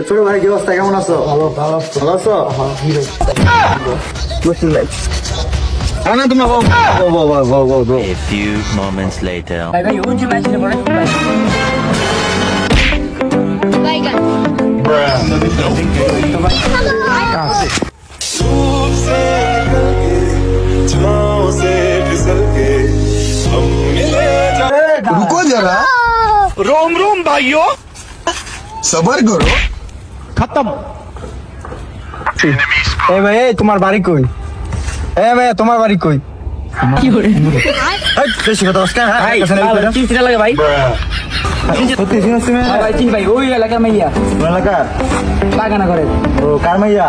ছোট ভাই কি অবস্থা, কেমন আছো? ভালো আছো? না তোমরা A few moments later. रुको जरा, रोम रोम भाइयों, सबर करो। खत्म। ए भाई তোমার বাড়ি কই? এ ভাই তোমার বাড়ি কই? কি করে? এই বেশি কথা বলছ কেন? ভাই চিন্তা লাগে ভাই। সত্যি চিনছ তুমি? ভাই চিন ভাই ওই এলাকার মাইয়া কোন এলাকার? বাগানা করে। ও কার মাইয়া?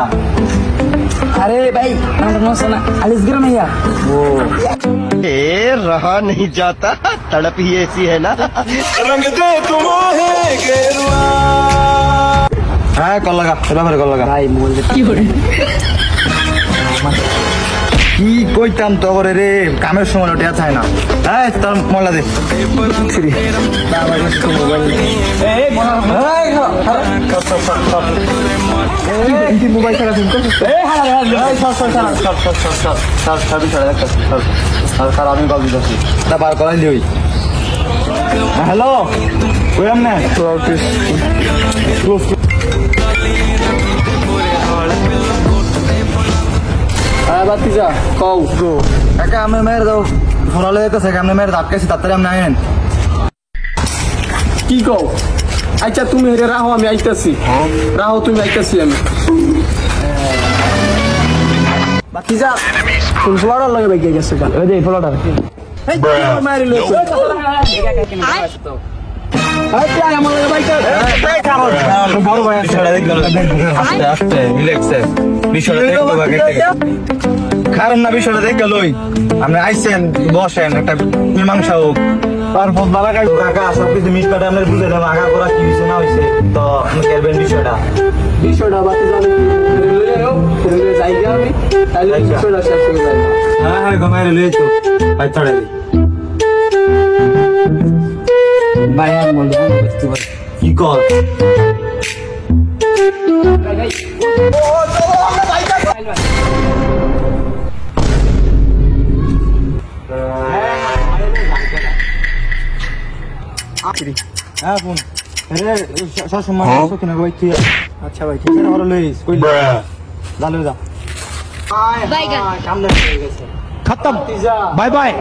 আরে ভাই আমার নাম সোনা আলিসগির মাইয়া। ও ए रहा नहीं जाता, तड़प ही ऐसी है ना। रंग दे तुम्हें गेरुआ। হ্যাঁ কল লাগা, এবার কল লাগা। ভাই মোবাইল কি করে? কি কইতাম তো করে রে, কামের সময় ওটা চাই না। এই তোর মোবাইল দে। এই মনা এই মোবাইল ছাড়া ফোন করছিস? এই হালা এই স্যার আমি কল দিতেছি। তা বার করাই দিই। হ্যালো কইলাম না বাতিজা কও ব্রো একা আমি মেরে দাও ফোনালে যেতেছে আমি মেরে ধাক্কাইছি তাড়াতাড়ি আমি আইনেন। কি কও? আচ্ছা তুমি হেরে রাহো, আমি আইতাছি। রাহো তুমি, আইতাছি আমি। বাতিজা ফুল ফ্লাওয়ার লাগে ভাই গেছে গান। ওই দে ফ্লাওয়ার। এই মারি লইছো। আই প্রায় আমার লাগে বাইক। এই খাবো। বড় ভাই ছেড়ে দে গেল। আস্তে আস্তে রিল্যাক্সে। বিষয়টা দেখো আগে থেকে। খারাপ না বিষয়টা দেখ গেলই আপনি আইসেন বসেন একটা মীমাংসা হোক তারপর বাবা কাকা সব কিছু মিস কাটে আপনার বুঝে দেবো আগা করা কি হয়েছে না হয়েছে তো আপনি খেলবেন বিষয়টা বাতি জানি জায়গা আমি তাহলে বিষয়টা শেষ হয়ে যাবে। হ্যাঁ ঘুমাই লই তো ভাই ছড়ে দি ভাই আর বলবো কি কর হ্যাঁ বোন আরে সবসময় কিনা ভাই তুই আচ্ছা ভাই ঠিক আছে লইস কই যা লই যা বাইগান সামনে হয়ে গেছে खत्म। Bye bye.